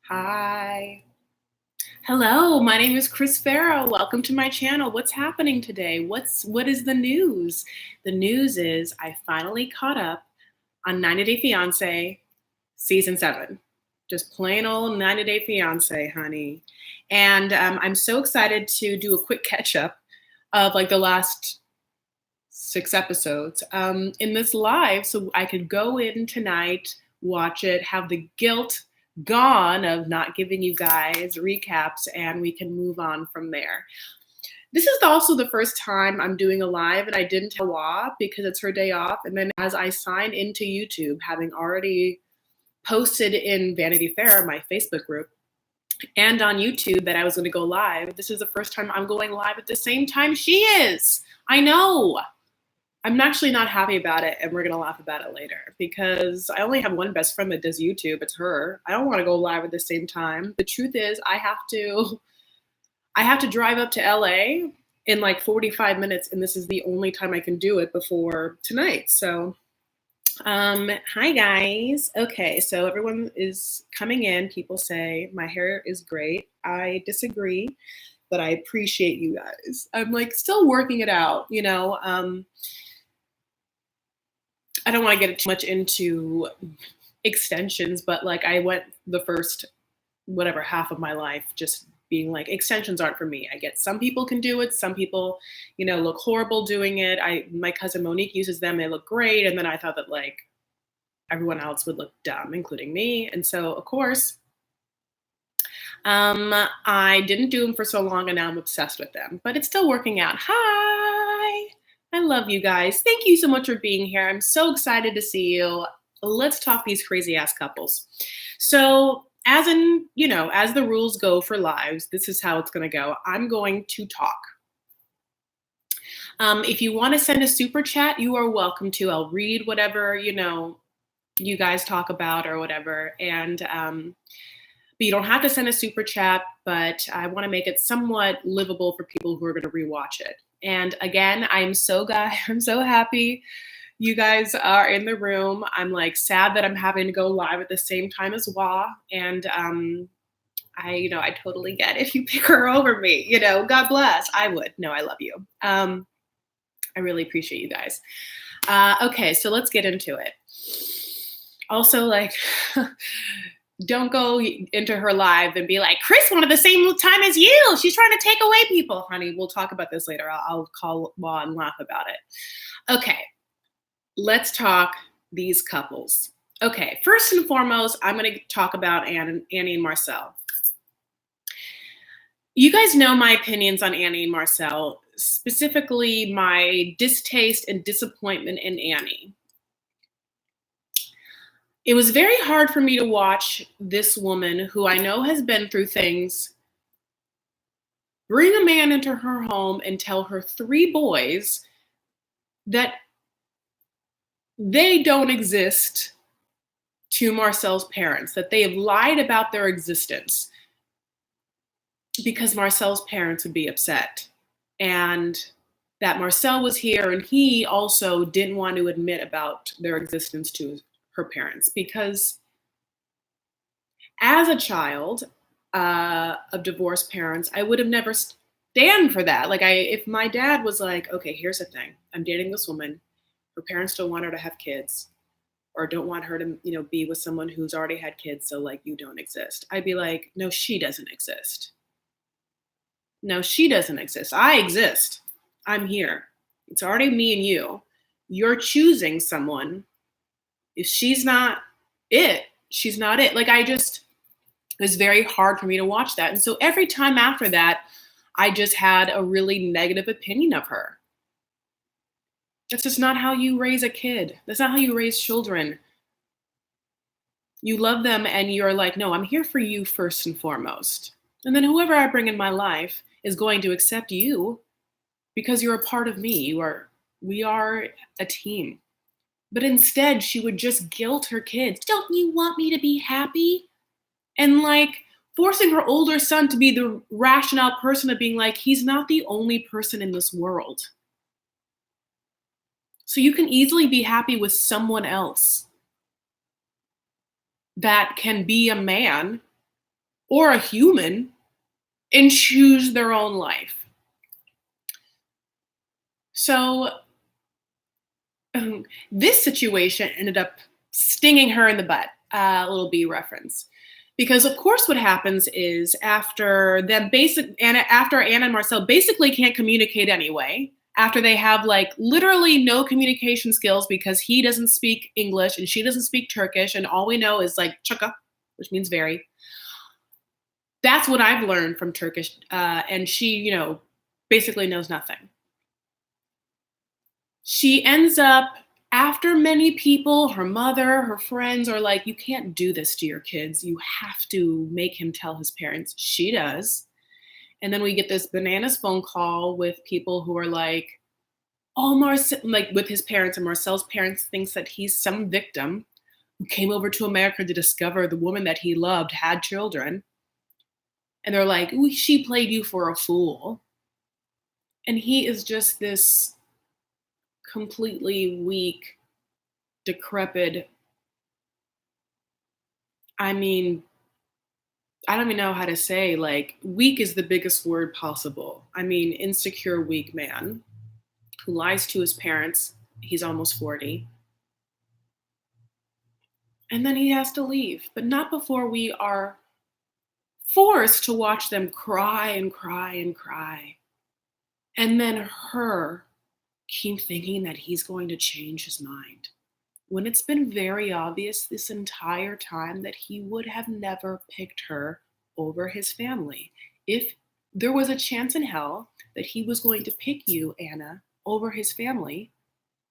Hi. Hello, my name is Chris Farrow. Welcome to my channel. What's happening today? What is the news? The news is I finally caught up on 90 Day Fiance season 7. Just plain old 90 Day Fiance, honey. And I'm so excited to do a quick catch up of like the last 6 episodes in this live so I could go in tonight, watch it, have the guilt gone of not giving you guys recaps, and we can move on from there. This is also the first time I'm doing a live, and I didn't tell Wa because it's her day off. And then as I signed into YouTube, having already posted in Vanity Fair, my Facebook group, and on YouTube that I was going to go live, this is the first time I'm going live at the same time she is. I know. I'm actually not happy about it, and we're going to laugh about it later because I only have one best friend that does YouTube. It's her. I don't want to go live at the same time. The truth is I have to drive up to LA in like 45 minutes, and this is the only time I can do it before tonight. So, hi guys. Okay, so everyone is coming in. People say my hair is great. I disagree, but I appreciate you guys. I'm like still working it out, you know. I don't want to get too much into extensions, but like I went the first whatever half of my life just being like extensions aren't for me. I get some people can do it, some people, look horrible doing it. My cousin Monique uses them, they look great, and then I thought that like everyone else would look dumb, including me. And so of course, I didn't do them for so long, and now I'm obsessed with them. But it's still working out. Hi. I love you guys. Thank you so much for being here. I'm so excited to see you. Let's talk these crazy ass couples. So, as the rules go for lives, this is how it's going to go. I'm going to talk. If you want to send a super chat, you are welcome to. I'll read whatever, you guys talk about or whatever. And, but you don't have to send a super chat, but I want to make it somewhat livable for people who are going to rewatch it. And again, I'm so happy you guys are in the room. I'm like sad that I'm having to go live at the same time as Wa. And I totally get if you pick her over me, God bless. I would. No, I love you. I really appreciate you guys. Okay, so let's get into it. Also, like, don't go into her live and be like, Chris wanted the same time as you. She's trying to take away people. Honey, we'll talk about this later. I'll call Wa and laugh about it. Okay, let's talk these couples. Okay, first and foremost, I'm going to talk about Annie and Marcel. You guys know my opinions on Annie and Marcel, specifically my distaste and disappointment in Annie. It was very hard for me to watch this woman who I know has been through things bring a man into her home and tell her 3 boys that they don't exist to Marcel's parents, that they have lied about their existence because Marcel's parents would be upset, and that Marcel was here and he also didn't want to admit about their existence to her parents, because as a child of divorced parents, I would have never stand for that. Like if my dad was like, okay, here's the thing, I'm dating this woman, her parents don't want her to have kids or don't want her to, be with someone who's already had kids. So like, you don't exist. I'd be like, no, she doesn't exist. No, she doesn't exist. I exist. I'm here. It's already me and you. You're choosing someone. If she's not it, she's not it. Like it was very hard for me to watch that. And so every time after that, I just had a really negative opinion of her. That's just not how you raise a kid. That's not how you raise children. You love them and you're like, no, I'm here for you first and foremost. And then whoever I bring in my life is going to accept you because you're a part of me. We are a team. But instead, she would just guilt her kids. Don't you want me to be happy? And like forcing her older son to be the rational person of being like, he's not the only person in this world. So you can easily be happy with someone else. that can be a man or a human and choose their own life. So this situation ended up stinging her in the butt. A little B reference. Because of course, what happens is after Anna and Marcel basically can't communicate anyway, after they have like literally no communication skills because he doesn't speak English and she doesn't speak Turkish, and all we know is like chaka, which means very. That's what I've learned from Turkish, and she, basically knows nothing. She ends up, after many people, her mother, her friends are like, you can't do this to your kids. You have to make him tell his parents. She does. And then we get this bananas phone call with people who are like, oh, Marcel, like with his parents, and Marcel's parents thinks that he's some victim who came over to America to discover the woman that he loved had children. And they're like, ooh, she played you for a fool. And he is just this completely weak, decrepit. I mean, I don't even know how to say, like, weak is the biggest word possible. I mean, insecure, weak man who lies to his parents. He's almost 40. And then he has to leave, but not before we are forced to watch them cry and cry and cry. And then her keep thinking that he's going to change his mind, when it's been very obvious this entire time that he would have never picked her over his family. If there was a chance in hell that he was going to pick you, Anna, over his family,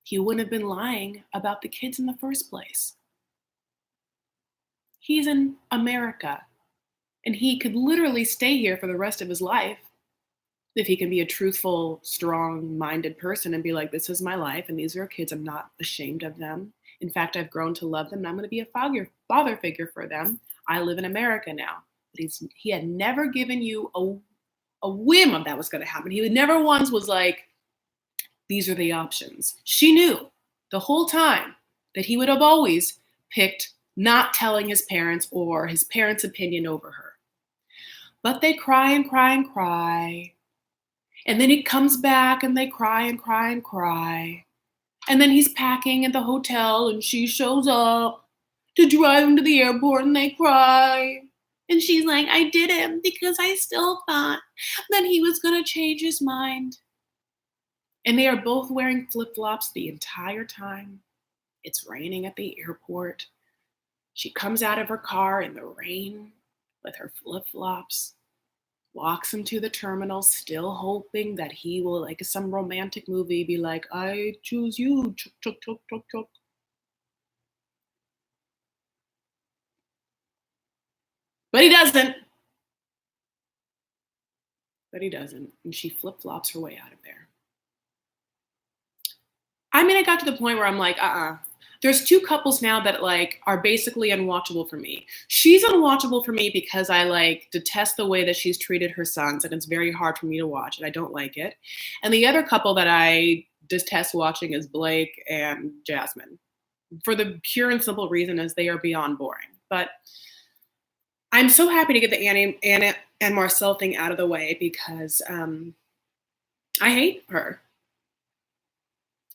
he wouldn't have been lying about the kids in the first place. He's in America, and he could literally stay here for the rest of his life if he can be a truthful, strong-minded person and be like, this is my life, and these are kids. I'm not ashamed of them. In fact, I've grown to love them, and I'm going to be a father figure for them. I live in America now. But he had never given you a whim of that was going to happen. He never once was like, these are the options. She knew the whole time that he would have always picked not telling his parents or his parents' opinion over her. But they cry and cry and cry. And then he comes back and they cry and cry and cry. And then he's packing at the hotel and she shows up to drive him to the airport and they cry. And she's like, I did it because I still thought that he was going to change his mind. And they are both wearing flip-flops the entire time. It's raining at the airport. She comes out of her car in the rain with her flip-flops, walks him to the terminal, still hoping that he will, like some romantic movie, be like, I choose you, chuk, chuk, chuk, chuk, chuk. But he doesn't. And she flip-flops her way out of there. I mean, I got to the point where I'm like, There's two couples now that like are basically unwatchable for me. She's unwatchable for me because I like detest the way that she's treated her sons, and it's very hard for me to watch, and I don't like it. And the other couple that I detest watching is Blake and Jasmine, for the pure and simple reason as they are beyond boring. But I'm so happy to get the Anna and Marcel thing out of the way because I hate her.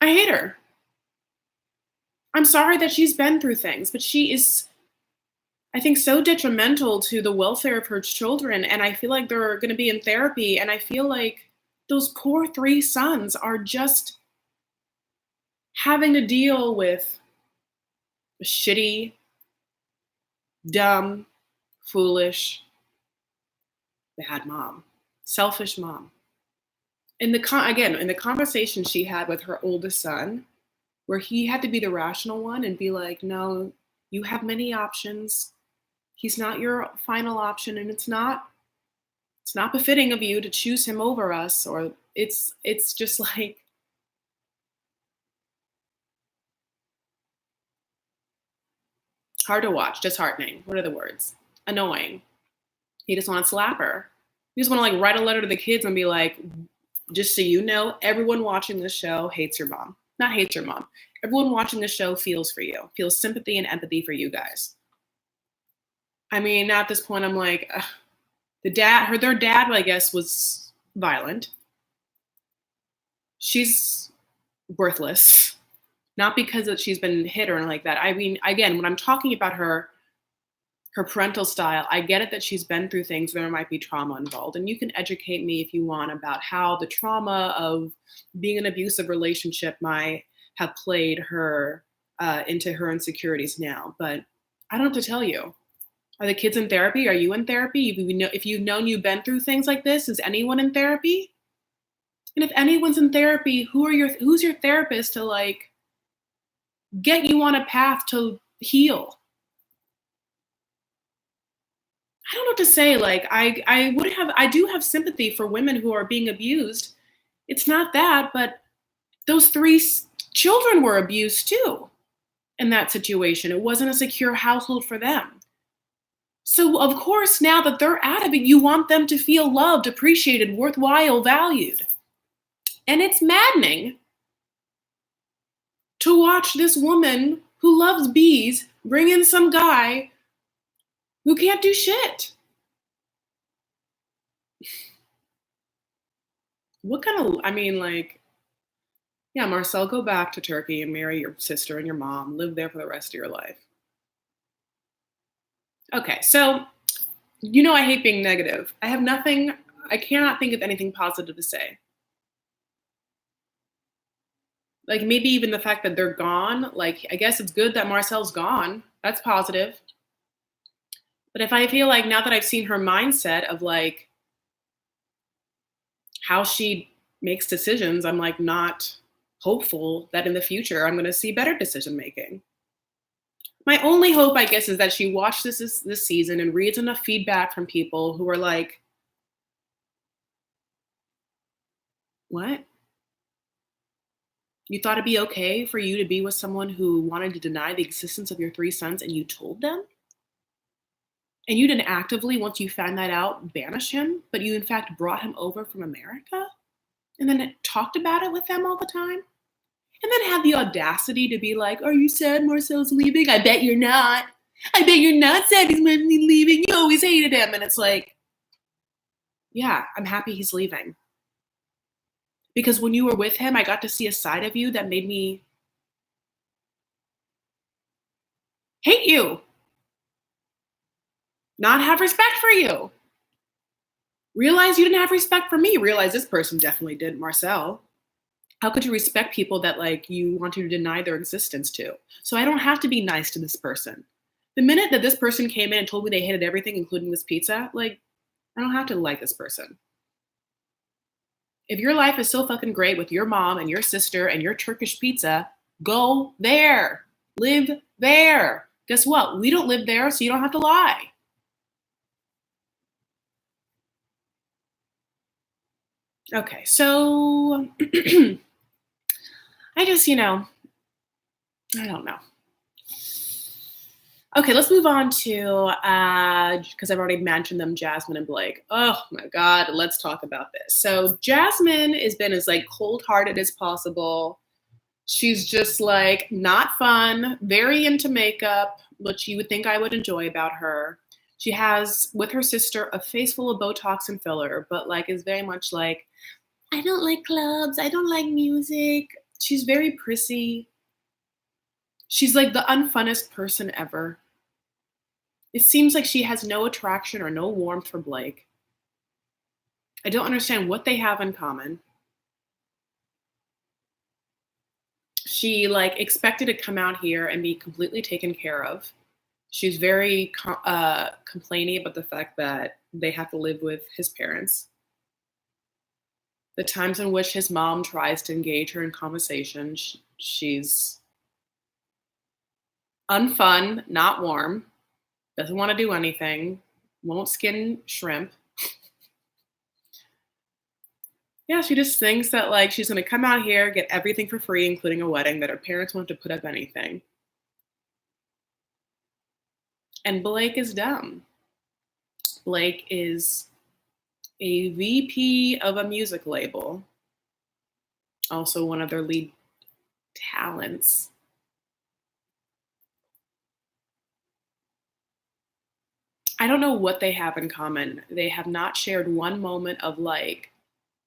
I hate her. I'm sorry that she's been through things, but she is, I think, so detrimental to the welfare of her children. And I feel like they're going to be in therapy. And I feel like those poor three sons are just having to deal with a shitty, dumb, foolish, bad mom, selfish mom. In the conversation she had with her oldest son, where he had to be the rational one and be like, no, you have many options. He's not your final option, and it's not befitting of you to choose him over us. Or it's just like, hard to watch, disheartening. What are the words? Annoying. He just want to slap her. He just want to like write a letter to the kids and be like, just so you know, everyone watching this show hates your mom. Not hates your mom. Everyone watching this show feels for you, feels sympathy and empathy for you guys. I mean, at this point, I'm like, ugh, their dad, I guess, was violent. She's worthless, not because that she's been hit or anything like that. I mean, again, when I'm talking about her parental style, I get it that she's been through things where there might be trauma involved, and you can educate me if you want about how the trauma of being in an abusive relationship might have played her into her insecurities now. But I don't have to tell you. Are the kids in therapy? Are you in therapy? If you've known you've been through things like this, is anyone in therapy? And if anyone's in therapy, who's your therapist to like get you on a path to heal? I don't know what to say. Like I do have sympathy for women who are being abused. It's not that, but those children were abused too in that situation. It wasn't a secure household for them. So of course, now that they're out of it, you want them to feel loved, appreciated, worthwhile, valued. And it's maddening to watch this woman who loves bees bring in some guy who can't do shit. What kind of, I mean, like, yeah, Marcel, go back to Turkey and marry your sister and your mom, live there for the rest of your life. Okay, so I hate being negative. I cannot think of anything positive to say. Like maybe even the fact that they're gone, like I guess it's good that Marcel's gone. That's positive. But if I feel like now that I've seen her mindset of like how she makes decisions, I'm like not hopeful that in the future I'm going to see better decision making. My only hope, I guess, is that she watched this season and reads enough feedback from people who are like, "What? You thought it'd be okay for you to be with someone who wanted to deny the existence of your three sons, and you told them? And you didn't actively, once you found that out, banish him, but you in fact brought him over from America, and then talked about it with them all the time?" And then had the audacity to be like, "Are you sad Marcel's leaving? I bet you're not. I bet you're not sad he's leaving. You always hated him." And it's like, yeah, I'm happy he's leaving. Because when you were with him, I got to see a side of you that made me hate you, not have respect for you. Realize you didn't have respect for me. Realize this person definitely did, Marcel. How could you respect people that like you want to deny their existence to? So I don't have to be nice to this person. The minute that this person came in and told me they hated everything, including this pizza, like I don't have to like this person. If your life is so fucking great with your mom and your sister and your Turkish pizza, go there. Live there. Guess what? We don't live there, so you don't have to lie. Okay, so I just, I don't know. Okay, let's move on to because I've already mentioned them, Jasmine and Blake. Oh my God, let's talk about this. So Jasmine has been as like cold-hearted as possible. She's just like not fun, very into makeup, which you would think I would enjoy about her. She has with her sister a face full of Botox and filler, but like is very much like, I don't like clubs, I don't like music. She's very prissy. She's like the unfunnest person ever. It seems like she has no attraction or no warmth for Blake. I don't understand what they have in common. She like expected to come out here and be completely taken care of. She's very complaining about the fact that they have to live with his parents. The times in which his mom tries to engage her in conversation, she's unfun, not warm, doesn't want to do anything, won't skin shrimp. Yeah, she just thinks that like she's gonna come out here, get everything for free, including a wedding, that her parents won't have to put up anything. And Blake is dumb. Blake is a VP of a music label, also one of their lead talents. I don't know what they have in common. They have not shared one moment of like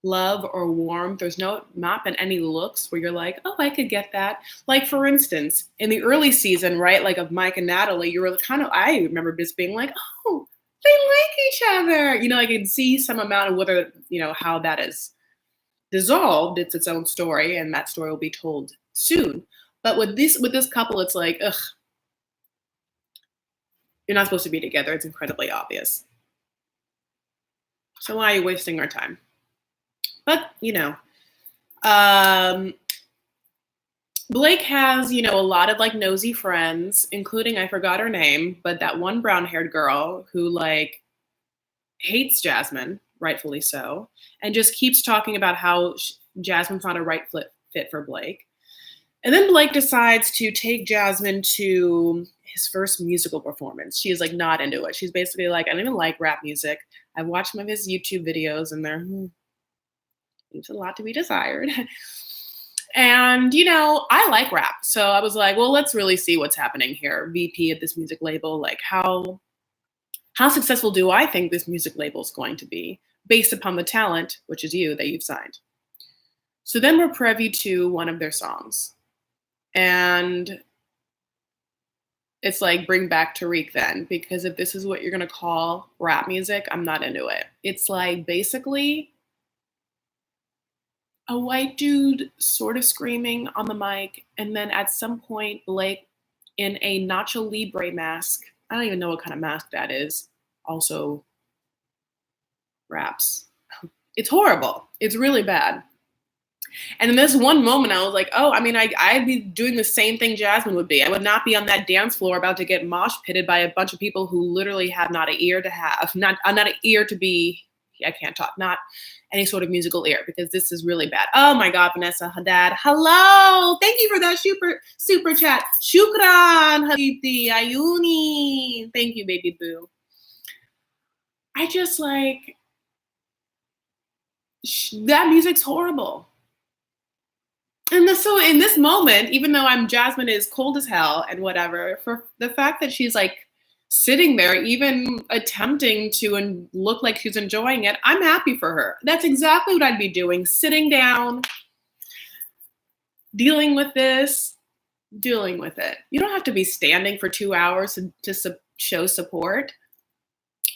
love or warmth. There's not been any looks where you're like, oh, I could get that. Like for instance, in the early season, right, like of Mike and Natalie, you were kind of I remember just being like, oh, they like each other. You know, I can see some amount of whether, how that is dissolved. It's its own story, and that story will be told soon. But with this couple, it's like, ugh, you're not supposed to be together. It's incredibly obvious. So why are you wasting our time? But um, Blake has a lot of like nosy friends, including I forgot her name, but that one brown-haired girl who like hates Jasmine, rightfully so, and just keeps talking about how Jasmine's not a right fit for Blake. And then Blake decides to take Jasmine to his first musical performance. She is like not into it. She's basically like, I don't even like rap music. I've watched some of his YouTube videos and there's a lot to be desired. And, I like rap. So I was like, well, let's really see what's happening here. VP of this music label, like how successful do I think this music label is going to be based upon the talent, which is you, that you've signed. So then we're privy to one of their songs. And it's like, bring back Tariq then, because if this is what you're going to call rap music, I'm not into it. It's like basically a white dude sort of screaming on the mic. And then at some point, Blake in a Nacho Libre mask, I don't even know what kind of mask that is, also raps. It's horrible. It's really bad. And in this one moment, I was like, oh, I mean, I'd be doing the same thing Jasmine would be. I would not be on that dance floor about to get mosh pitted by a bunch of people who literally have not an ear to have, not an ear to be, I can't talk, not any sort of musical ear, because this is really bad. Oh my God, Vanessa Haddad. Hello. Thank you for that super chat. Shukran, Habibti, Ayuni. Thank you, baby boo. I just like, that music's horrible. And so in this moment, even though Jasmine is cold as hell and whatever, for the fact that she's like sitting there, even attempting to look like she's enjoying it, I'm happy for her. That's exactly what I'd be doing. Sitting down, dealing with this, dealing with it. You don't have to be standing for 2 hours to show support.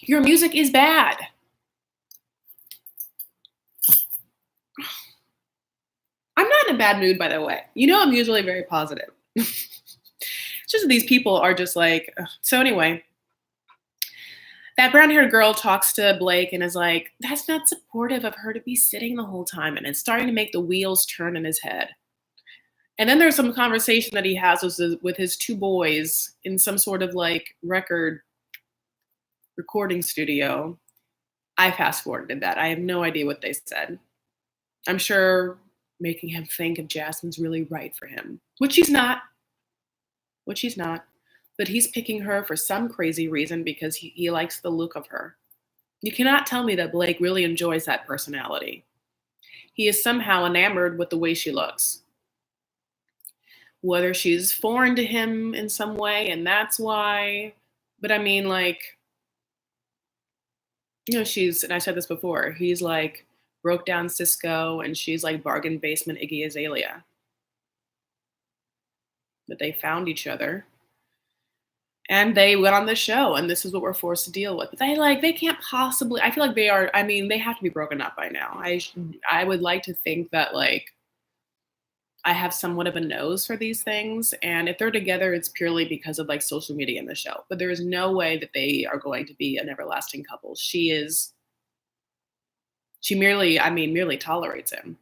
Your music is bad. I'm not in a bad mood, by the way. I'm usually very positive. It's just that these people are just like, ugh. So anyway, that brown-haired girl talks to Blake and is like, that's not supportive of her to be sitting the whole time. And it's starting to make the wheels turn in his head. And then there's some conversation that he has with his two boys in some sort of like recording studio. I fast-forwarded that. I have no idea what they said. I'm sure making him think if Jasmine's really right for him, which she's not. But he's picking her for some crazy reason because he likes the look of her. You cannot tell me that Blake really enjoys that personality. He is somehow enamored with the way she looks. Whether she's foreign to him in some way, and that's why. But I mean, like, and I said this before, he's like broke down Cisco, and she's like bargain basement Iggy Azalea. But they found each other. And they went on the show, and this is what we're forced to deal with. But they can't possibly, I feel like they are, I mean, they have to be broken up by now. I would like to think that, like, I have somewhat of a nose for these things. And if they're together, it's purely because of, like, social media in the show. But there is no way that they are going to be an everlasting couple. She merely tolerates him.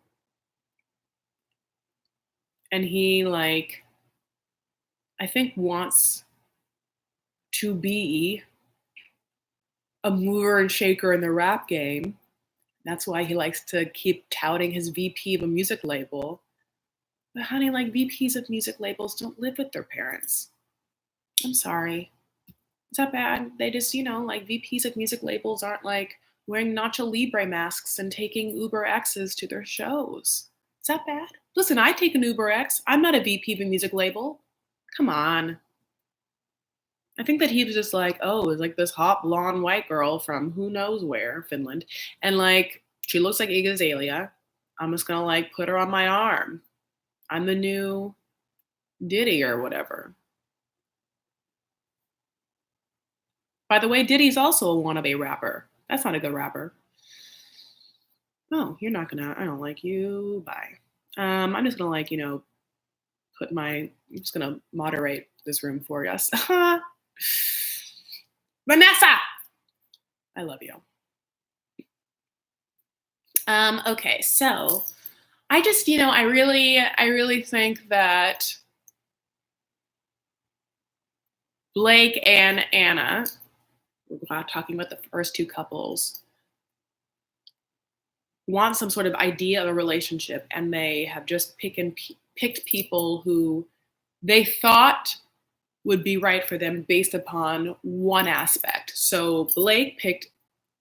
And he, like, I think wants to be a mover and shaker in the rap game. That's why he likes to keep touting his VP of a music label. But honey, like, VPs of music labels don't live with their parents. I'm sorry. Is that bad? They just, like, VPs of music labels aren't like wearing Nacho Libre masks and taking Uber X's to their shows. Is that bad? Listen, I take an Uber X. I'm not a VP of a music label. Come on. I think that he was just like, oh, it's like this hot blonde white girl from who knows where, Finland. And like, she looks like Iggy Azalea. I'm just gonna like put her on my arm. I'm the new Diddy or whatever. By the way, Diddy's also a wannabe rapper. That's not a good rapper. Oh, you're not gonna, I don't like you. Bye. I'm just gonna like, I'm just gonna moderate this room for us. Vanessa, I love you. Okay, so I just, I really think that Blake and Anna, we're not talking about the first two couples, want some sort of idea of a relationship, and they have just picked people who they thought would be right for them based upon one aspect. So Blake picked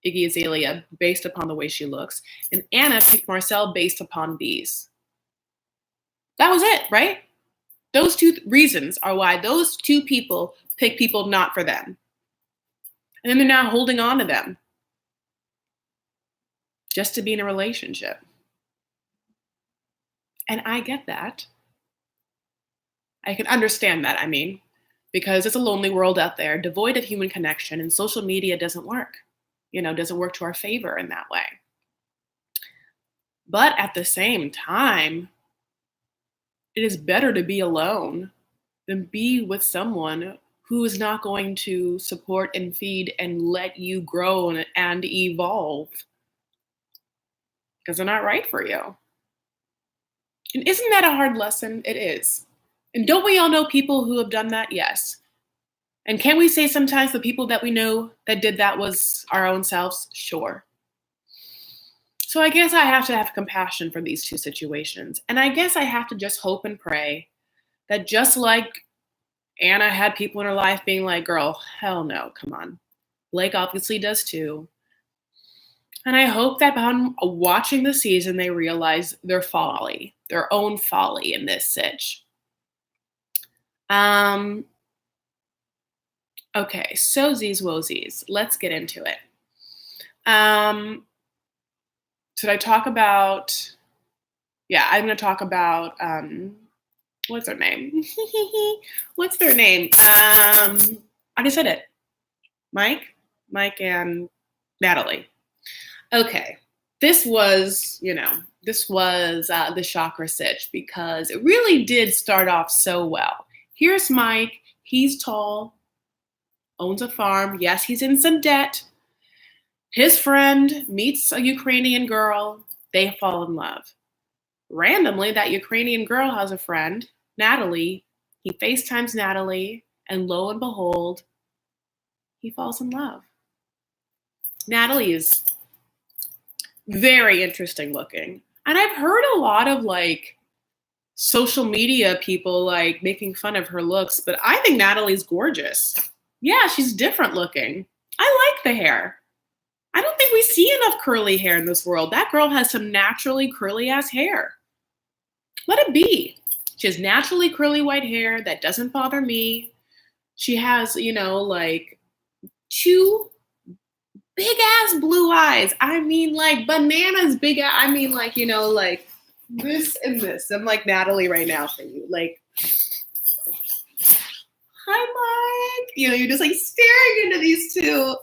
Iggy Azalea based upon the way she looks, and Anna picked Marcel based upon these. That was it, right? Those two reasons are why those two people pick people not for them. And then they're now holding on to them just to be in a relationship. And I get that. I can understand that, because it's a lonely world out there, devoid of human connection, and social media doesn't work. Doesn't work to our favor in that way. But at the same time, it is better to be alone than be with someone who is not going to support and feed and let you grow and evolve because they're not right for you. And isn't that a hard lesson? It is. And don't we all know people who have done that? Yes. And can we say sometimes the people that we know that did that was our own selves? Sure. So I guess I have to have compassion for these two situations. And I guess I have to just hope and pray that just like Anna had people in her life being like, girl, hell no, come on. Blake obviously does too. And I hope that upon watching the season, they realize their folly, their own folly in this sitch. Okay, so Z's wozies. Let's get into it. Should I talk about? Yeah, I'm going to talk about what's her name? What's their name? I just said it. Mike and Natalie. Okay, this was the chakra sitch because it really did start off so well. Here's Mike. He's tall, owns a farm. Yes, he's in some debt. His friend meets a Ukrainian girl. They fall in love. Randomly, that Ukrainian girl has a friend, Natalie. He FaceTimes Natalie, and lo and behold, he falls in love. Natalie is very interesting looking. And I've heard a lot of like social media people like making fun of her looks, but I think Natalie's gorgeous. Yeah, she's different looking. I like the hair. I don't think we see enough curly hair in this world. That girl has some naturally curly ass hair. Let it be. She has naturally curly white hair that doesn't bother me. She has, like two big ass blue eyes. I mean, like bananas big. Like, like this and this. I'm like Natalie right now for you. Like, hi, Mike. You're just like staring into these two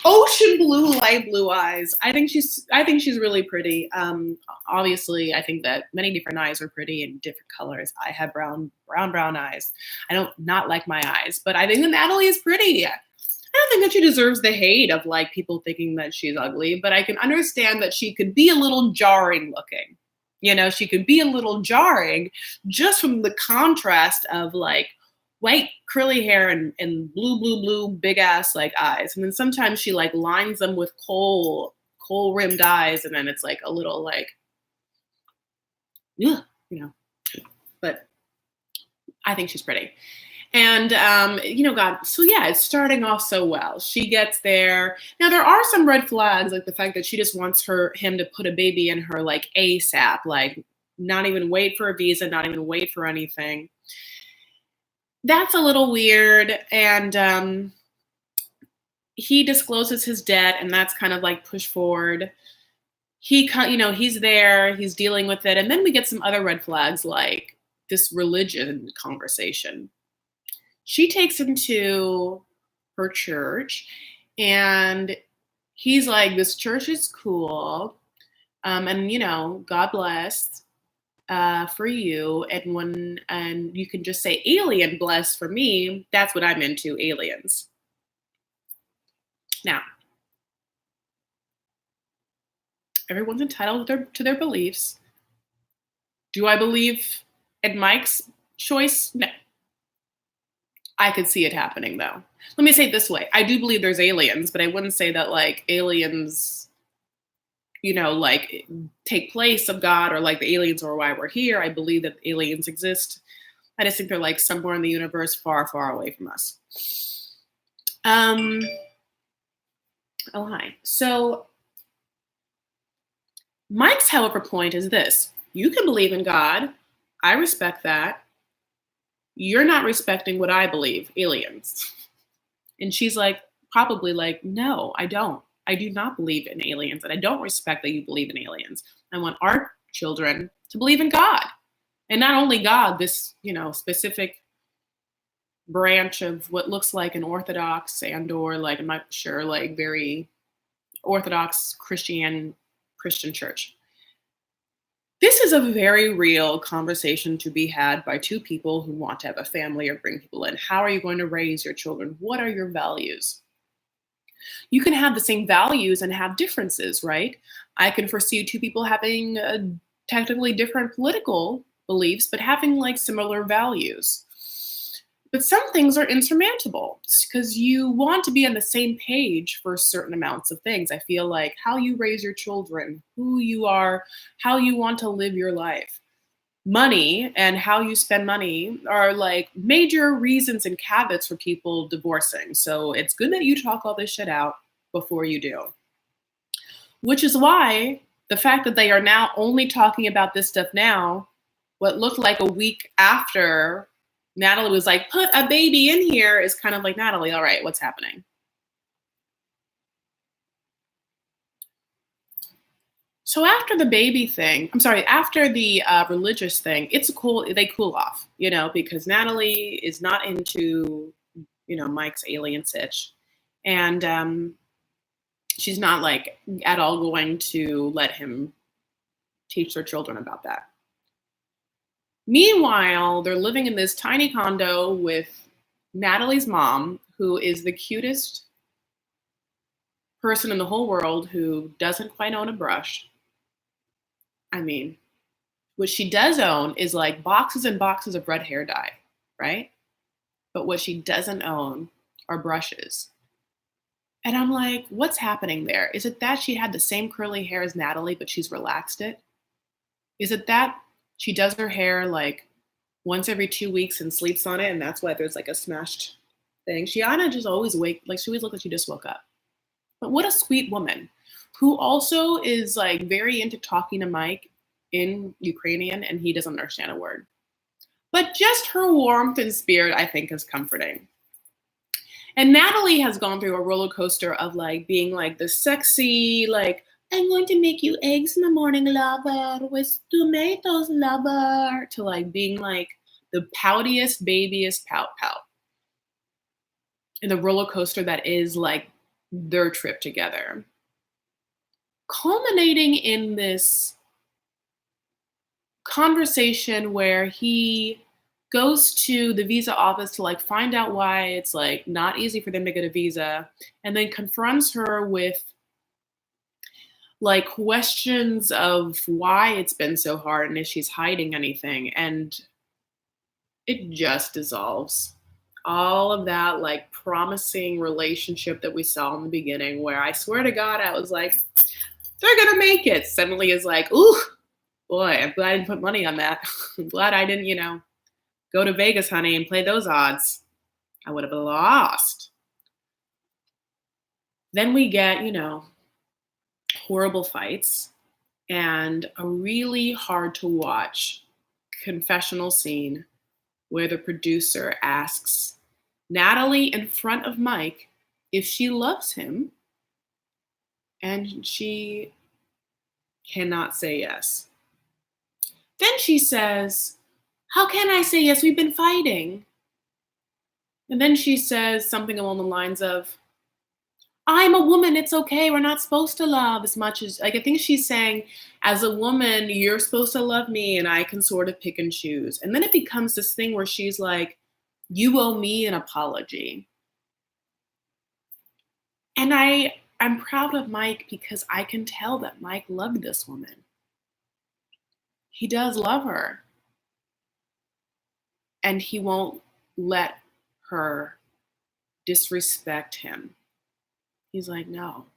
ocean blue, light blue eyes. I think she's really pretty. Obviously, I think that many different eyes are pretty in different colors. I have brown eyes. I don't not like my eyes, but I think that Natalie is pretty. I don't think that she deserves the hate of like people thinking that she's ugly, but I can understand that she could be a little jarring looking. She could be a little jarring just from the contrast of like white curly hair and blue big ass like eyes, and then sometimes she like lines them with coal rimmed eyes, and then it's like a little like yeah, but I think she's pretty. And God, so yeah, it's starting off so well. She gets there. Now there are some red flags, like the fact that she just wants him to put a baby in her like ASAP, like not even wait for a visa, not even wait for anything. That's a little weird. And he discloses his debt, and that's kind of like pushed forward. He's there, he's dealing with it. And then we get some other red flags like this religion conversation. She takes him to her church, and he's like, this church is cool. And God bless for you. And you can just say alien bless for me. That's what I'm into, aliens. Now, everyone's entitled to their beliefs. Do I believe in Mike's choice? No. I could see it happening though. Let me say it this way. I do believe there's aliens, but I wouldn't say that like aliens, like take place of God, or like the aliens are why we're here. I believe that aliens exist. I just think they're like somewhere in the universe far, far away from us. Oh, hi. So Mike's, however, point is this: you can believe in God. I respect that. You're not respecting what I believe, aliens. And she's like, probably like, no, I don't. I do not believe in aliens, and I don't respect that you believe in aliens. I want our children to believe in God. And not only God, this, specific branch of what looks like an Orthodox or like, I'm not sure, like very Orthodox Christian church. This is a very real conversation to be had by two people who want to have a family or bring people in. How are you going to raise your children? What are your values? You can have the same values and have differences, right? I can foresee two people having technically different political beliefs, but having like similar values. But some things are insurmountable because you want to be on the same page for certain amounts of things. I feel like how you raise your children, who you are, how you want to live your life. Money and how you spend money are like major reasons and caveats for people divorcing. So it's good that you talk all this shit out before you do. Which is why the fact that they are now only talking about this stuff now, what looked like a week after Natalie was like, put a baby in here, is kind of like, Natalie, all right, what's happening? So after the baby thing, after the religious thing, they cool off, because Natalie is not into, Mike's alien sitch. And she's not like at all going to let him teach their children about that. Meanwhile, they're living in this tiny condo with Natalie's mom, who is the cutest person in the whole world who doesn't quite own a brush. I mean, what she does own is like boxes and boxes of red hair dye, right? But what she doesn't own are brushes. And I'm like, what's happening there? Is it that she had the same curly hair as Natalie, but she's relaxed it? Is it that she does her hair like once every 2 weeks and sleeps on it, and that's why there's like a smashed thing? Shiana just always she always looked like she just woke up. But what a sweet woman, who also is like very into talking to Mike in Ukrainian, and he doesn't understand a word. But just her warmth and spirit, I think, is comforting. And Natalie has gone through a roller coaster of like being like the sexy, like, I'm going to make you eggs in the morning, lover, with tomatoes, lover, to like being like the poutiest, babyest pout. And the roller coaster that is like their trip together. Culminating in this conversation where he goes to the visa office to like find out why it's like not easy for them to get a visa, and then confronts her with like questions of why it's been so hard and if she's hiding anything, and it just dissolves. All of that like promising relationship that we saw in the beginning, where I swear to God, I was like, they're gonna make it. Suddenly is like, ooh, boy, I'm glad I didn't put money on that. I'm glad I didn't, go to Vegas, honey, and play those odds. I would have lost. Then we get, horrible fights and a really hard to watch confessional scene where the producer asks Natalie in front of Mike if she loves him, and she cannot say yes. Then she says, "How can I say yes? We've been fighting." And then she says something along the lines of, "I'm a woman, it's okay. We're not supposed to love as much as," like, I think she's saying, as a woman, you're supposed to love me and I can sort of pick and choose. And then it becomes this thing where she's like, "You owe me an apology." And I'm proud of Mike because I can tell that Mike loved this woman. He does love her, and he won't let her disrespect him. He's like, "No,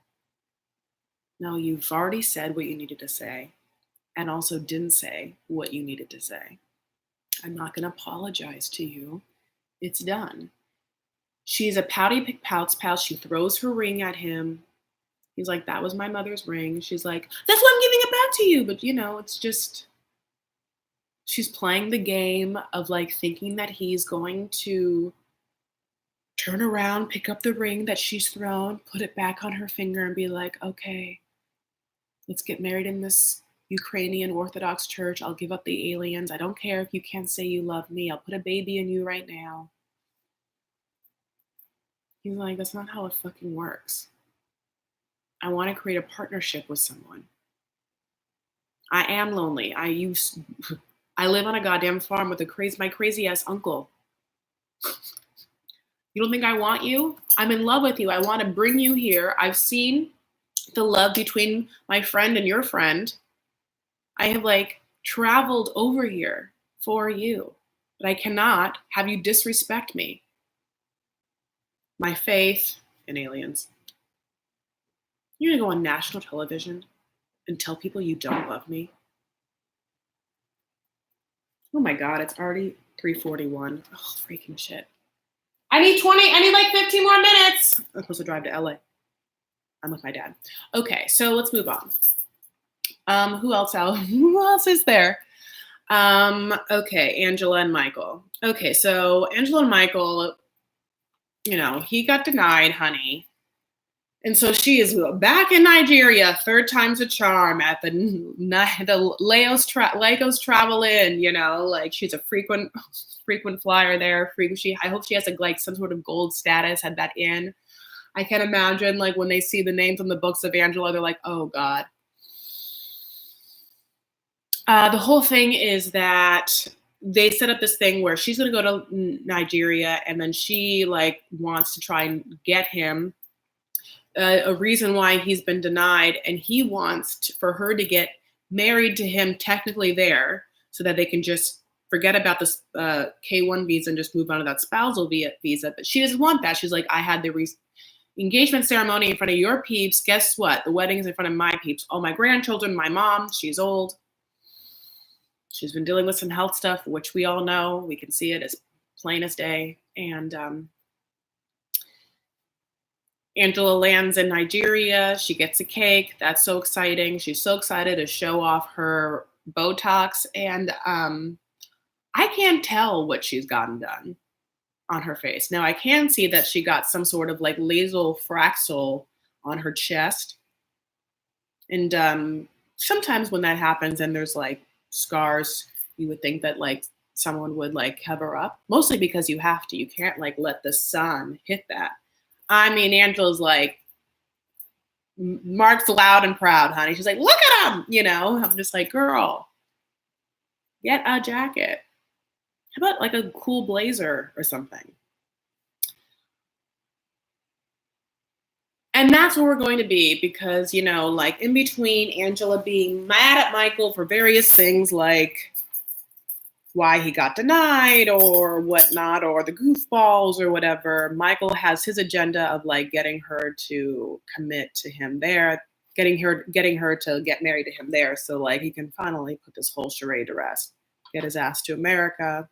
no, you've already said what you needed to say, and also didn't say what you needed to say. I'm not going to apologize to you. It's done." She's a pouty pick pouts pout. She throws her ring at him. He's like, "That was my mother's ring." She's like, "That's why I'm giving it back to you." But it's just, she's playing the game of like thinking that he's going to turn around, pick up the ring that she's thrown, put it back on her finger, and be like, "Okay, let's get married in this Ukrainian Orthodox church. I'll give up the aliens. I don't care if you can't say you love me. I'll put a baby in you right now." He's like, "That's not how it fucking works. I want to create a partnership with someone. I am lonely. I live on a goddamn farm with my crazy ass uncle. You don't think I want you? I'm in love with you. I want to bring you here. I've seen the love between my friend and your friend. I have like traveled over here for you, but I cannot have you disrespect me, my faith, and aliens. You're gonna go on national television and tell people you don't love me? Oh my God, it's already 3:41. Oh, freaking shit. I need like 15 more minutes. I'm supposed to drive to LA. I'm with my dad. Okay, so let's move on. Who else is there? Okay, Angela and Michael. Okay, so Angela and Michael, he got denied, honey. And so she is back in Nigeria, third time's a charm at the Lagos Travel Inn, like she's a frequent flyer there. I hope she has like some sort of gold status at that inn. I can imagine like when they see the names on the books of Angela, they're like, "Oh God." The whole thing is that they set up this thing where she's going to go to Nigeria, and then she like wants to try and get him a reason why he's been denied, and he wants for her to get married to him technically there, so that they can just forget about this K-1 visa and just move on to that spousal visa. But she doesn't want that. She's like, "I had the engagement ceremony in front of your peeps. Guess what? The wedding is in front of my peeps. All my grandchildren, my mom, she's old. She's been dealing with some health stuff, which we all know. We can see it as plain as day." And Angela lands in Nigeria. She gets a cake. That's so exciting. She's so excited to show off her Botox. And I can't tell what she's gotten done on her face. Now, I can see that she got some sort of like laser fraxel on her chest. And sometimes when that happens and there's like scars, you would think that like someone would like cover up, mostly because you have to. You can't like let the sun hit that. I mean, Angela's like, Mark's loud and proud, honey. She's like, "Look at him," I'm just like, girl, get a jacket. How about like a cool blazer or something? And that's where we're going to be because, like in between Angela being mad at Michael for various things like why he got denied or whatnot, or the goofballs or whatever, Michael has his agenda of like getting her to commit to him there, getting her to get married to him there, so like he can finally put this whole charade to rest, get his ass to America,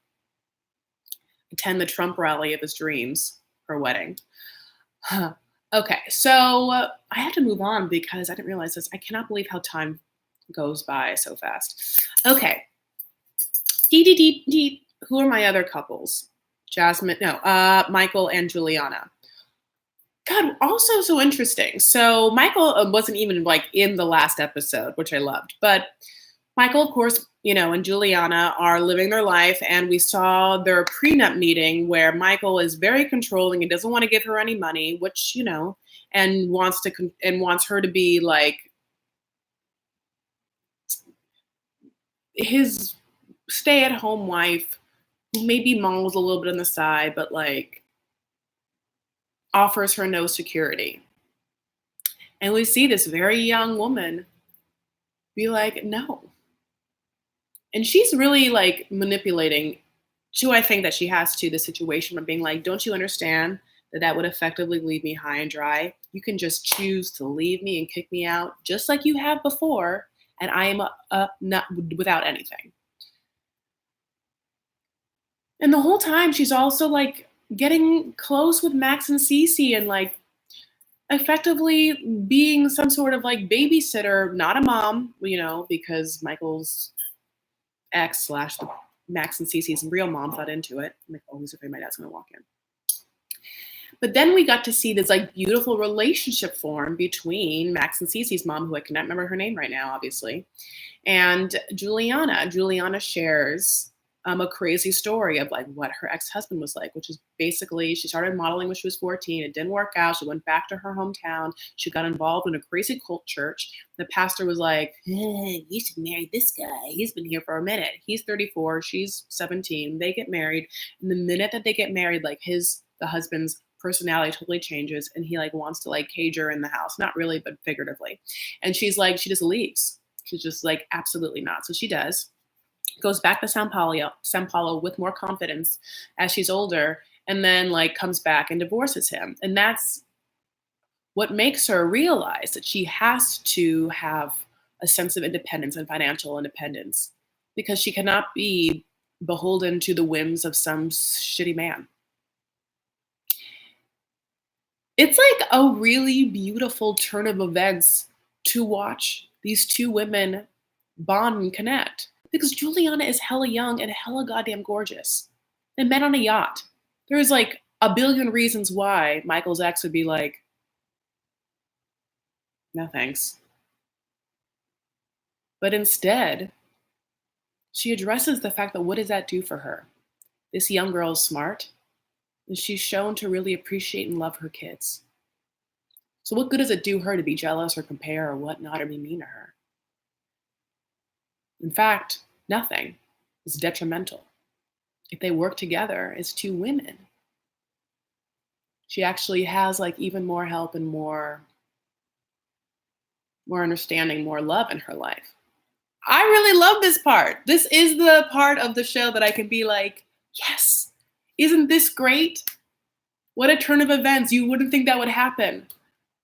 attend the Trump rally of his dreams, her wedding. Okay, so I have to move on because I didn't realize this. I cannot believe how time goes by so fast. Okay. who are my other couples? Michael and Juliana. God, also so interesting. So Michael wasn't even like in the last episode, which I loved. But Michael, of course, and Juliana are living their life, and we saw their prenup meeting where Michael is very controlling and doesn't want to give her any money, which and wants her to be like his stay-at-home wife, who maybe mangles a little bit on the side, but like offers her no security. And we see this very young woman be like, no. And she's really like manipulating I think that she has to the situation of being like, don't you understand that would effectively leave me high and dry? You can just choose to leave me and kick me out just like you have before. And I am not without anything. And the whole time she's also like getting close with Max and Cece and like effectively being some sort of like babysitter, not a mom, because Michael's ex / Max and Cece's real mom's not into it. I'm like always afraid my dad's gonna walk in. But then we got to see this like beautiful relationship form between Max and Cece's mom, who I cannot remember her name right now, obviously, and Juliana. Juliana shares a crazy story of like what her ex-husband was like, which is basically she started modeling when she was 14. It didn't work out. She went back to her hometown. She got involved in a crazy cult church. The pastor was like, you should marry this guy. He's been here for a minute. He's 34. She's 17. They get married. And the minute that they get married, like the husband's personality totally changes, and he like wants to like cage her in the house. Not really, but figuratively. And she's like, she just leaves. She's just like, absolutely not. So she does. Goes back to Sao Paulo with more confidence as she's older, and then like comes back and divorces him. And that's what makes her realize that she has to have a sense of independence and financial independence, because she cannot be beholden to the whims of some shitty man. It's like a really beautiful turn of events to watch these two women bond and connect. Because Juliana is hella young and hella goddamn gorgeous. They met on a yacht. There's like a billion reasons why Michael's ex would be like, no thanks. But instead, she addresses the fact that what does that do for her? This young girl is smart, and she's shown to really appreciate and love her kids. So what good does it do her to be jealous or compare or whatnot or be mean to her? In fact, nothing is detrimental. If they work together as two women, she actually has like even more help and more understanding, more love in her life. I really love this part. This is the part of the show that I can be like, yes, isn't this great? What a turn of events. You wouldn't think that would happen.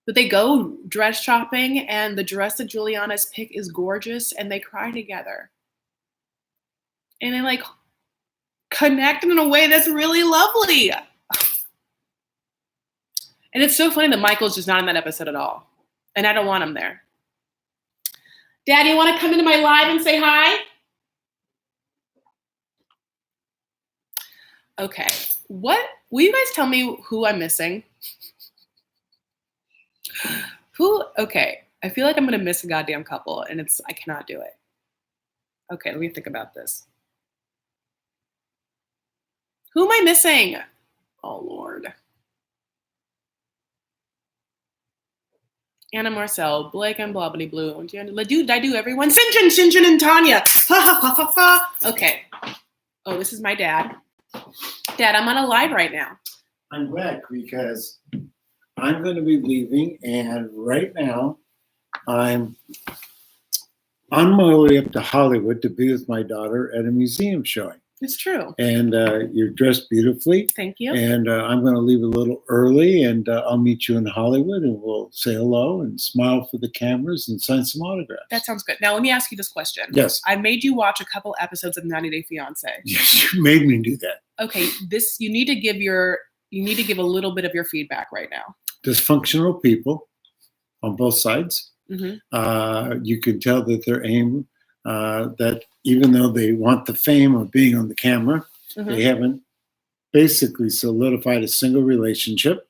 But they go dress shopping, and the dress that Juliana's pick is gorgeous, and they cry together. And they like connect in a way that's really lovely. And it's so funny that Michael's just not in that episode at all. And I don't want him there. Dad, you want to come into my live and say hi? Okay. Will you guys tell me who I'm missing? Okay. I feel like I'm going to miss a goddamn couple, and I cannot do it. Okay, let me think about this. Who am I missing? Oh, Lord. Anna Marcel, Blake and Blobbity Blue. Did I do everyone? Sinjin, and Tanya. Ha, ha, ha, ha, ha. Okay. Oh, this is my dad. Dad, I'm on a live right now. I'm glad, because I'm going to be leaving, and right now I'm on my way up to Hollywood to be with my daughter at a museum showing. It's true. And you're dressed beautifully. Thank you. And I'm going to leave a little early, and I'll meet you in Hollywood, and we'll say hello and smile for the cameras and sign some autographs. That sounds good. Now, let me ask you this question. Yes. I made you watch a couple episodes of 90 Day Fiance. Yes, you made me do that. Okay, you need to give a little bit of your feedback right now. Dysfunctional people on both sides. Mm-hmm. You can tell that their aim, that even though they want the fame of being on the camera, They haven't basically solidified a single relationship.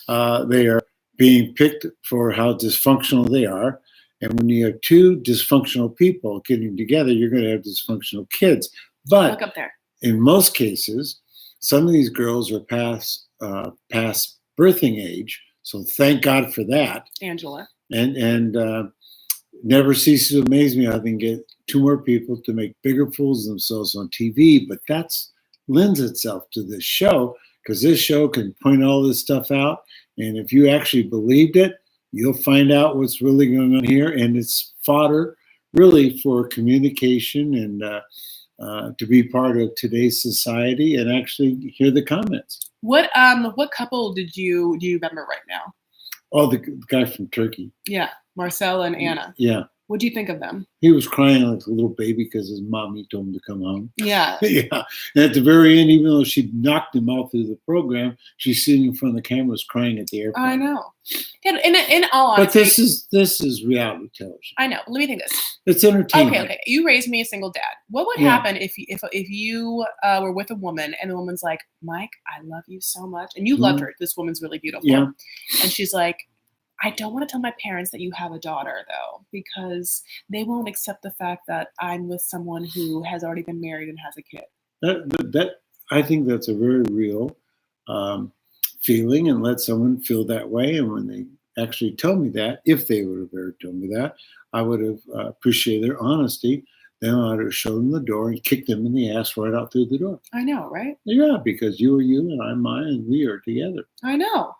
They are being picked for how dysfunctional they are. And when you have two dysfunctional people getting together, you're going to have dysfunctional kids. But Look up there. in most cases, some of these girls are past birthing age. So thank God for that. Angela. And never ceases to amaze me how they can get two more people to make bigger fools of themselves on TV. But that's lends itself to this show, because this show can point all this stuff out. And if you actually believed it, you'll find out what's really going on here. And it's fodder really for communication and to be part of today's society and actually hear the comments. What couple do you remember right now? Oh, the guy from Turkey. Yeah, Marcel and Anna. Yeah. What do you think of them? He was crying like a little baby because his mommy told him to come home. Yeah. Yeah. And at the very end, even though she knocked him out through the program, she's sitting in front of the cameras crying at the airport. I know. In all honesty, but this is reality television. I know. Let me think this. It's entertainment. Okay. You raised me a single dad. What would happen if you were with a woman and the woman's like, Mike, I love you so much, and you loved her. This woman's really beautiful. Yeah. And she's like, I don't want to tell my parents that you have a daughter, though, because they won't accept the fact that I'm with someone who has already been married and has a kid. That I think that's a very real feeling, and let someone feel that way. And when they actually tell me that, if they would have ever told me that, I would have appreciated their honesty. Then I would have shown them the door and kicked them in the ass right out through the door. I know, right? Yeah, because you are you and I'm mine, and we are together. I know.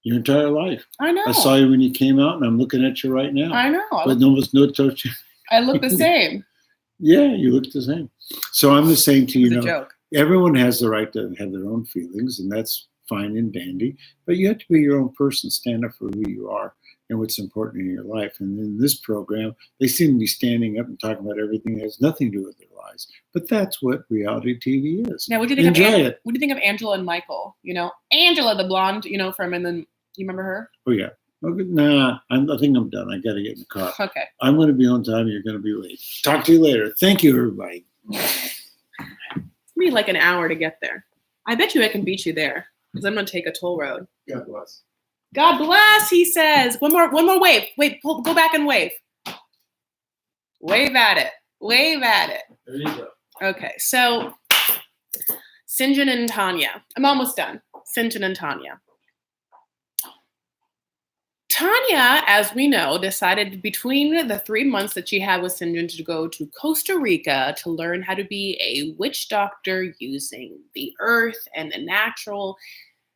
Your entire life. I know. I saw you when you came out, and I'm looking at you right now. I know. But almost no touch. I look the same. Yeah, you look the same. So I'm the same to you. It's a joke. Everyone has the right to have their own feelings, and that's fine and dandy. But you have to be your own person, stand up for who you are and what's important in your life. And in this program, they seem to be standing up and talking about everything that has nothing to do with their lives. But that's what reality TV is. Now, what do you think Enjoy it. What do you think of Angela and Michael? You know, Angela, the blonde, from, and then you remember her? Oh, yeah. Okay, nah, I think I'm done. I got to get in the car. Okay. I'm going to be on time. You're going to be late. Talk to you later. Thank you, everybody. Me like an hour to get there. I bet you I can beat you there because I'm going to take a toll road. God bless. God bless, he says. One more wave. Wait, go back and wave. Wave at it. Wave at it. There you go. Okay, so St. John and Tanya. I'm almost done. St. John and Tanya. Tanya, as we know, decided between the 3 months that she had with St. John to go to Costa Rica to learn how to be a witch doctor using the earth and the natural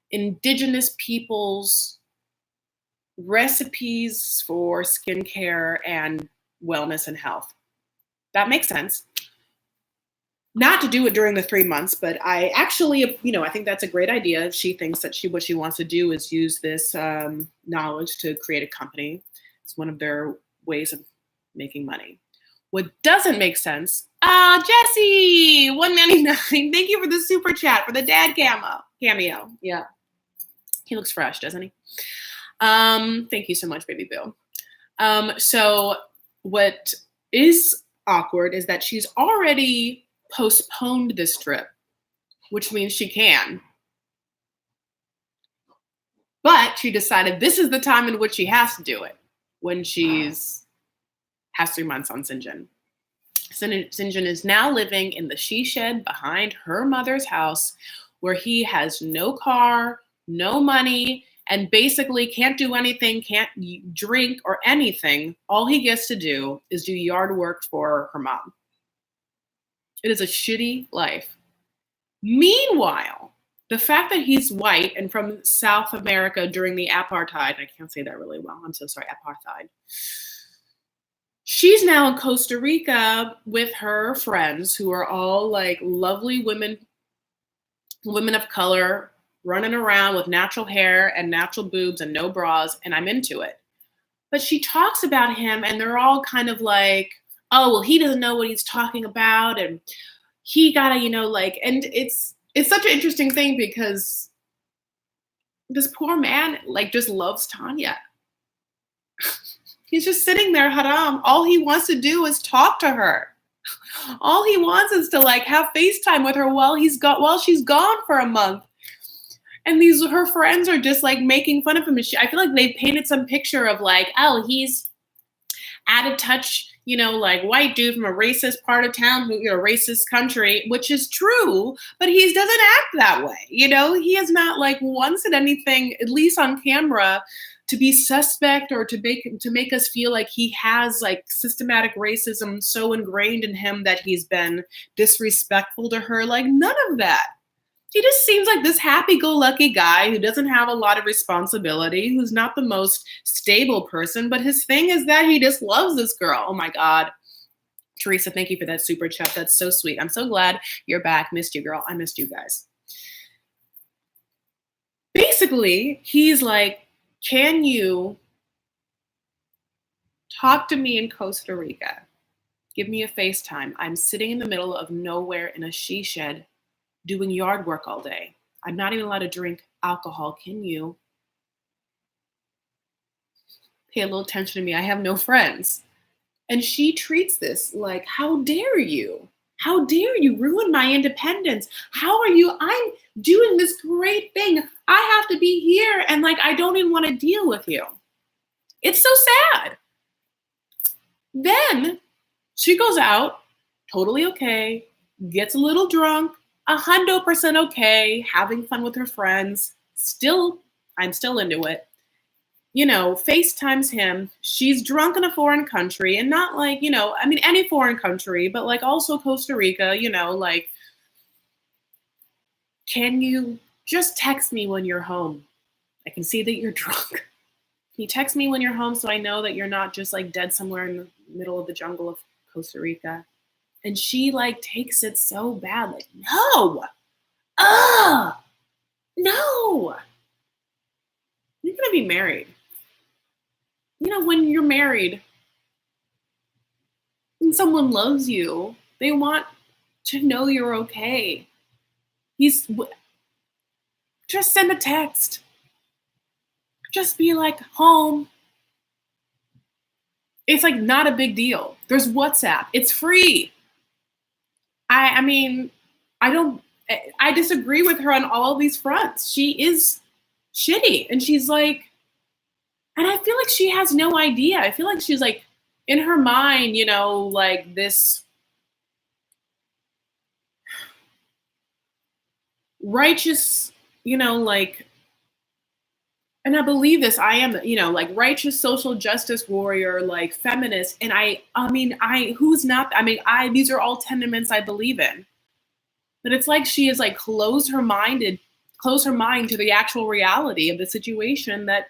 indigenous peoples' recipes for skincare and wellness and health. That makes sense. Not to do it during the 3 months, but I actually, I think that's a great idea. She thinks that what she wants to do is use this knowledge to create a company. It's one of their ways of making money. What doesn't make sense, Jesse, $1.99. Thank you for the super chat, for the dad cameo. Yeah. He looks fresh, doesn't he? Thank you so much, baby Bill. So what is awkward is that she's already postponed this trip, which means she can. But she decided this is the time in which she has to do it, when has 3 months on St. John. St. John is now living in the she shed behind her mother's house, where he has no car, no money, and basically can't do anything, can't drink or anything. All he gets to do is do yard work for her mom. It is a shitty life. Meanwhile, the fact that he's white and from South America during the apartheid, I can't say that really well, I'm so sorry, apartheid. She's now in Costa Rica with her friends who are all like lovely women of color, running around with natural hair and natural boobs and no bras, and I'm into it. But she talks about him and they're all kind of like, oh, well, he doesn't know what he's talking about, and he gotta, and it's such an interesting thing because this poor man, just loves Tanya. He's just sitting there, haram. All he wants to do is talk to her. All he wants is to like have FaceTime with her while she's gone for a month. And these her friends are just like making fun of him. And I feel like they painted some picture of like, oh, he's out of touch, like white dude from a racist part of town, racist country, which is true, but he doesn't act that way. He has not like once said anything, at least on camera, to be suspect or to make us feel like he has like systematic racism so ingrained in him that he's been disrespectful to her. Like none of that. He just seems like this happy-go-lucky guy who doesn't have a lot of responsibility, who's not the most stable person, but his thing is that he just loves this girl. Oh my God. Teresa, thank you for that super chat. That's so sweet. I'm so glad you're back. Missed you, girl. I missed you guys. Basically, he's like, can you talk to me in Costa Rica? Give me a FaceTime. I'm sitting in the middle of nowhere in a she shed doing yard work all day. I'm not even allowed to drink alcohol. Can you pay a little attention to me? I have no friends. And she treats this like, how dare you? How dare you ruin my independence? How are you? I'm doing this great thing. I have to be here. And like, I don't even want to deal with you. It's so sad. Then she goes out, totally okay, gets a little drunk, 100% okay, having fun with her friends. I'm still into it. FaceTimes him. She's drunk in a foreign country, and not like, any foreign country, but like also Costa Rica, like, can you just text me when you're home? I can see that you're drunk. Can you text me when you're home so I know that you're not just like dead somewhere in the middle of the jungle of Costa Rica? And she like takes it so bad, like, no, no. You're gonna be married. When you're married and someone loves you, they want to know you're okay. Just send a text. Just be like, home. It's like not a big deal. There's WhatsApp. It's free. I disagree with her on all these fronts. She is shitty. And she's like, and I feel like she has no idea. I feel like she's like in her mind, like this righteous, like, and I believe this, I am, like righteous social justice warrior, like feminist. And who's not, these are all tenements I believe in. But it's like she is like close her mind to the actual reality of the situation, that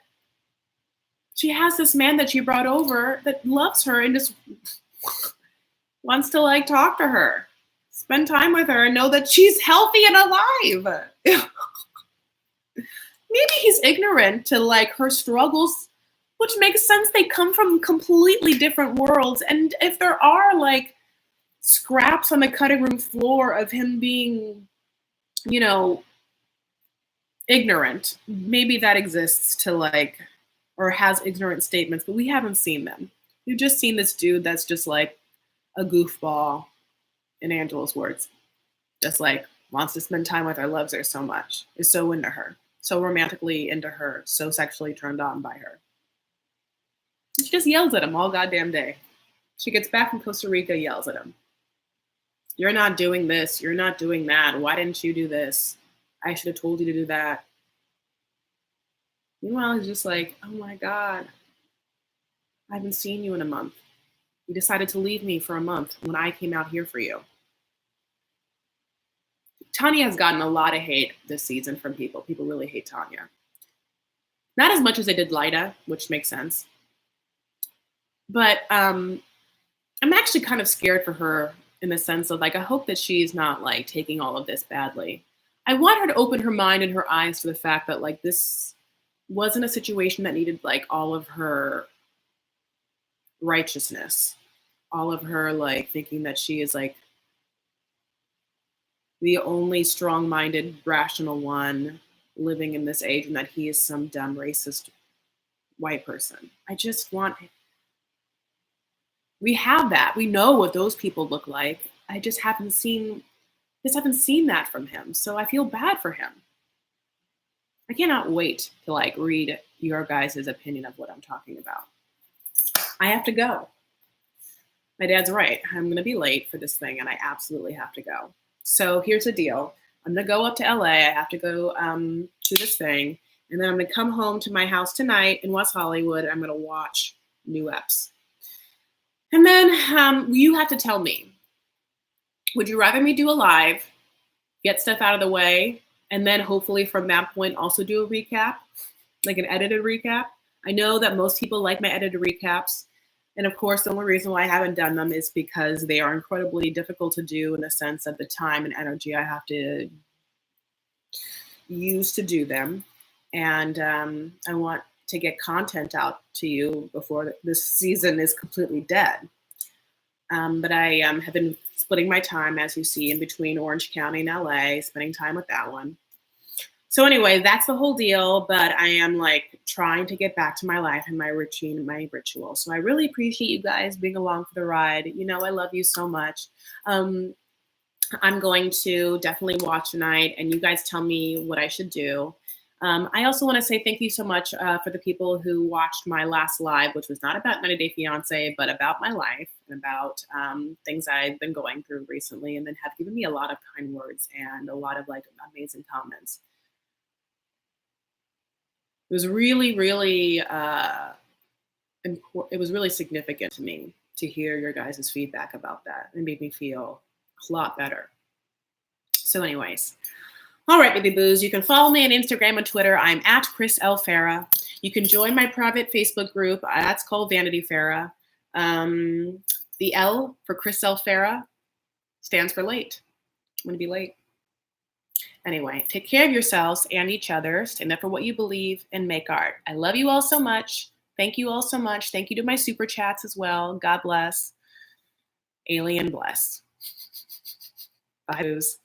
she has this man that she brought over that loves her and just wants to like talk to her, spend time with her, and know that she's healthy and alive. Maybe he's ignorant to like her struggles, which makes sense. They come from completely different worlds. And if there are like scraps on the cutting room floor of him being, ignorant, maybe that exists to like, or has ignorant statements, but we haven't seen them. We've just seen this dude that's just like a goofball, in Angela's words, just like wants to spend time with her, loves her so much, is so into her, so romantically into her, so sexually turned on by her. She just yells at him all goddamn day. She gets back from Costa Rica, yells at him. You're not doing this. You're not doing that. Why didn't you do this? I should have told you to do that. Meanwhile, he's just like, oh my God, I haven't seen you in a month. You decided to leave me for a month when I came out here for you. Tanya has gotten a lot of hate this season from people. People really hate Tanya. Not as much as they did Lyda, which makes sense. But I'm actually kind of scared for her in the sense of like, I hope that she's not like taking all of this badly. I want her to open her mind and her eyes to the fact that like this wasn't a situation that needed like all of her righteousness, all of her like thinking that she is like the only strong-minded, rational one living in this age, and that he is some dumb, racist white person. I just want, we have that. We know what those people look like. I just haven't seen that from him. So I feel bad for him. I cannot wait to like read your guys' opinion of what I'm talking about. I have to go. My dad's right. I'm going to be late for this thing, and I absolutely have to go. So here's the deal. I'm going to go up to LA. I have to go to this thing, and then I'm going to come home to my house tonight in West Hollywood. I'm going to watch New Eps. And then you have to tell me, would you rather me do a live, get stuff out of the way, and then hopefully from that point also do a recap, like an edited recap? I know that most people like my edited recaps. And of course, the only reason why I haven't done them is because they are incredibly difficult to do in the sense of the time and energy I have to use to do them. And I want to get content out to you before this season is completely dead. But I have been splitting my time, as you see, in between Orange County and LA, spending time with that one. So anyway, that's the whole deal, but I am like trying to get back to my life and my routine and my ritual. So I really appreciate you guys being along for the ride. You know, I love you so much. I'm going to definitely watch tonight, and you guys tell me what I should do. I also want to say thank you so much for the people who watched my last live, which was not about 90 Day Fiance, but about my life and about things I've been going through recently, and then have given me a lot of kind words and a lot of like amazing comments. It was really, really important. It was really significant to me to hear your guys' feedback about that. It made me feel a lot better. So anyways, all right, baby boos, you can follow me on Instagram and Twitter. I'm at Chris L. Farah. You can join my private Facebook group. That's called Vanity Farah. The L for Chris L. Farah stands for late. I'm going to be late. Anyway, take care of yourselves and each other. Stand up for what you believe and make art. I love you all so much. Thank you all so much. Thank you to my super chats as well. God bless. Alien bless. Bye, boos.